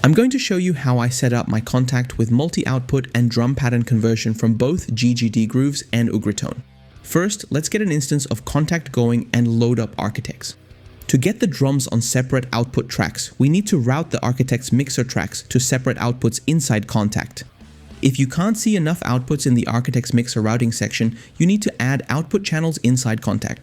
I'm going to show you how I set up my Kontakt with multi-output and drum pattern conversion from both GGD grooves and Ugritone. First, let's get an instance of Kontakt going and load up Architects. To get the drums on separate output tracks, we need to route the Architects mixer tracks to separate outputs inside Kontakt. If you can't see enough outputs in the Architects mixer routing section, you need to add output channels inside Kontakt.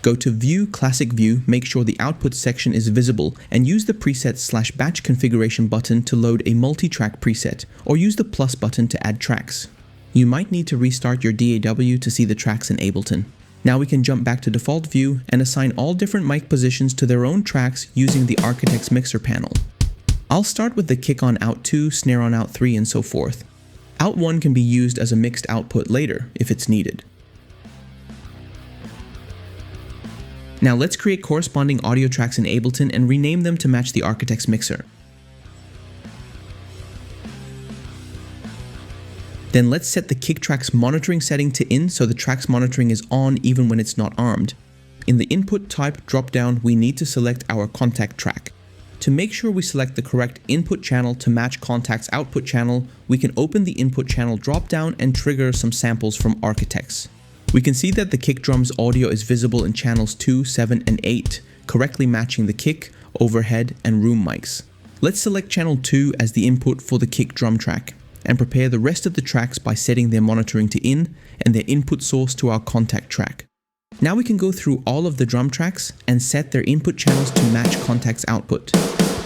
Go to View, Classic View, make sure the output section is visible, and use the Preset /Batch Configuration button to load a multi-track preset, or use the plus button to add tracks. You might need to restart your DAW to see the tracks in Ableton. Now we can jump back to default view and assign all different mic positions to their own tracks using the Architects mixer panel. I'll start with the kick on out 2, snare on out 3, and so forth. Out 1 can be used as a mixed output later if it's needed. Now let's create corresponding audio tracks in Ableton and rename them to match the Architects mixer. Then let's set the kick track's monitoring setting to in so the track's monitoring is on even when it's not armed. In the input type dropdown, we need to select our Kontakt track. To make sure we select the correct input channel to match Kontakt's output channel, we can open the input channel dropdown and trigger some samples from Architects. We can see that the kick drum's audio is visible in channels 2, 7, and 8, correctly matching the kick, overhead, and room mics. Let's select channel 2 as the input for the kick drum track, and prepare the rest of the tracks by setting their monitoring to in and their input source to our Kontakt track. Now we can go through all of the drum tracks and set their input channels to match Kontakt's output.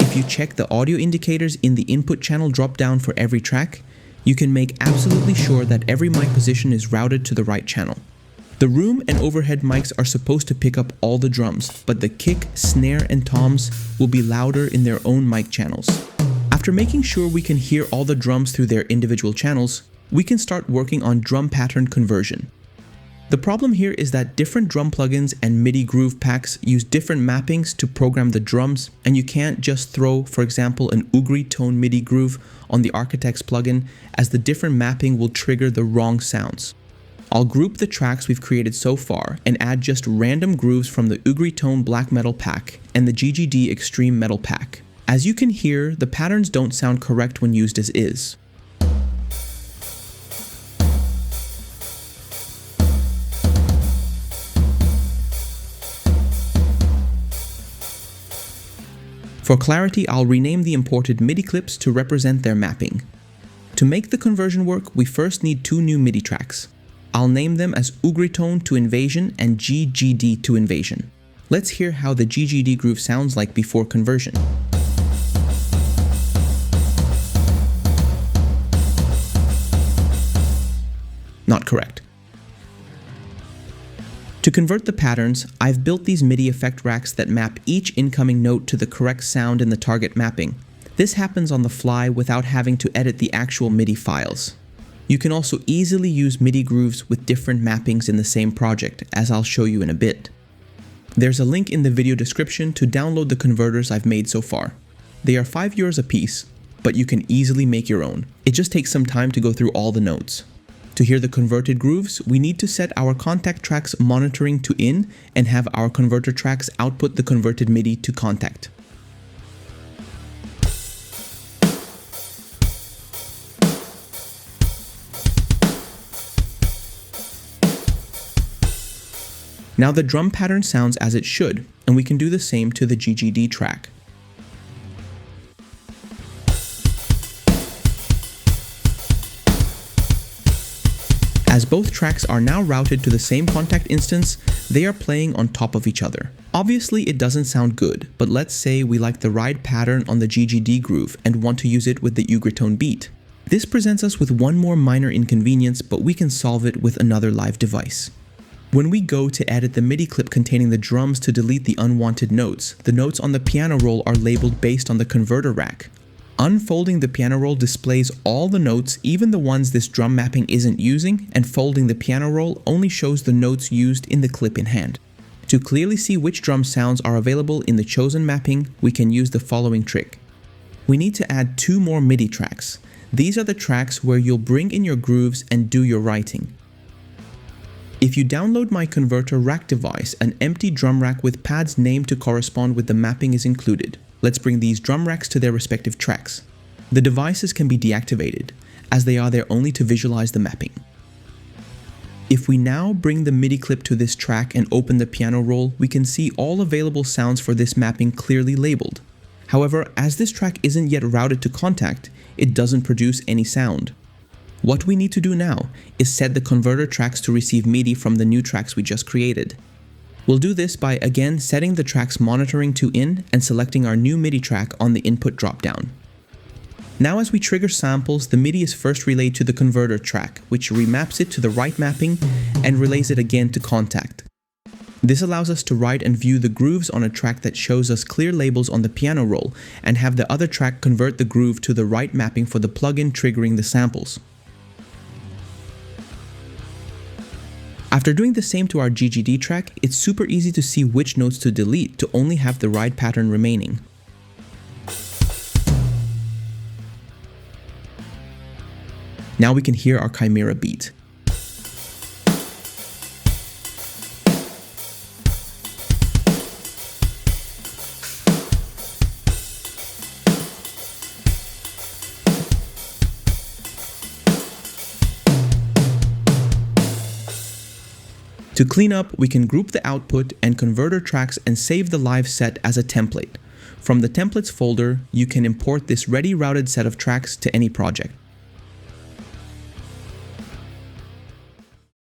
If you check the audio indicators in the input channel dropdown for every track, you can make absolutely sure that every mic position is routed to the right channel. The room and overhead mics are supposed to pick up all the drums, but the kick, snare, and toms will be louder in their own mic channels. After making sure we can hear all the drums through their individual channels, we can start working on drum pattern conversion. The problem here is that different drum plugins and MIDI groove packs use different mappings to program the drums, and you can't just throw, for example, an Ugritone MIDI groove on the Architects plugin, as the different mapping will trigger the wrong sounds. I'll group the tracks we've created so far and add just random grooves from the Ugritone Black Metal pack and the GGD Extreme Metal pack. As you can hear, the patterns don't sound correct when used as is. For clarity, I'll rename the imported MIDI clips to represent their mapping. To make the conversion work, we first need 2 new MIDI tracks. I'll name them as Ugritone to Invasion and GGD to Invasion. Let's hear how the GGD groove sounds like before conversion. Not correct. To convert the patterns, I've built these MIDI effect racks that map each incoming note to the correct sound in the target mapping. This happens on the fly without having to edit the actual MIDI files. You can also easily use MIDI grooves with different mappings in the same project, as I'll show you in a bit. There's a link in the video description to download the converters I've made so far. They are €5 a piece, but you can easily make your own. It just takes some time to go through all the notes. To hear the converted grooves, we need to set our Kontakt tracks monitoring to in and have our converter tracks output the converted MIDI to Kontakt. Now the drum pattern sounds as it should, and we can do the same to the GGD track. As both tracks are now routed to the same Kontakt instance, they are playing on top of each other. Obviously it doesn't sound good, but let's say we like the ride pattern on the GGD groove and want to use it with the Ugritone beat. This presents us with one more minor inconvenience, but we can solve it with another live device. When we go to edit the MIDI clip containing the drums to delete the unwanted notes, the notes on the piano roll are labeled based on the converter rack. Unfolding the piano roll displays all the notes, even the ones this drum mapping isn't using, and folding the piano roll only shows the notes used in the clip in hand. To clearly see which drum sounds are available in the chosen mapping, we can use the following trick. We need to add 2 more MIDI tracks. These are the tracks where you'll bring in your grooves and do your writing. If you download my converter rack device, an empty drum rack with pads named to correspond with the mapping is included. Let's bring these drum racks to their respective tracks. The devices can be deactivated, as they are there only to visualize the mapping. If we now bring the MIDI clip to this track and open the piano roll, we can see all available sounds for this mapping clearly labeled. However, as this track isn't yet routed to Kontakt, it doesn't produce any sound. What we need to do now is set the converter tracks to receive MIDI from the new tracks we just created. We'll do this by again setting the track's monitoring to in and selecting our new MIDI track on the input dropdown. Now as we trigger samples, the MIDI is first relayed to the converter track, which remaps it to the right mapping and relays it again to Kontakt. This allows us to write and view the grooves on a track that shows us clear labels on the piano roll and have the other track convert the groove to the right mapping for the plugin triggering the samples. After doing the same to our GGD track, it's super easy to see which notes to delete to only have the right pattern remaining. Now we can hear our Chimera beat. To clean up, we can group the output and converter tracks and save the live set as a template. From the templates folder, you can import this ready routed set of tracks to any project.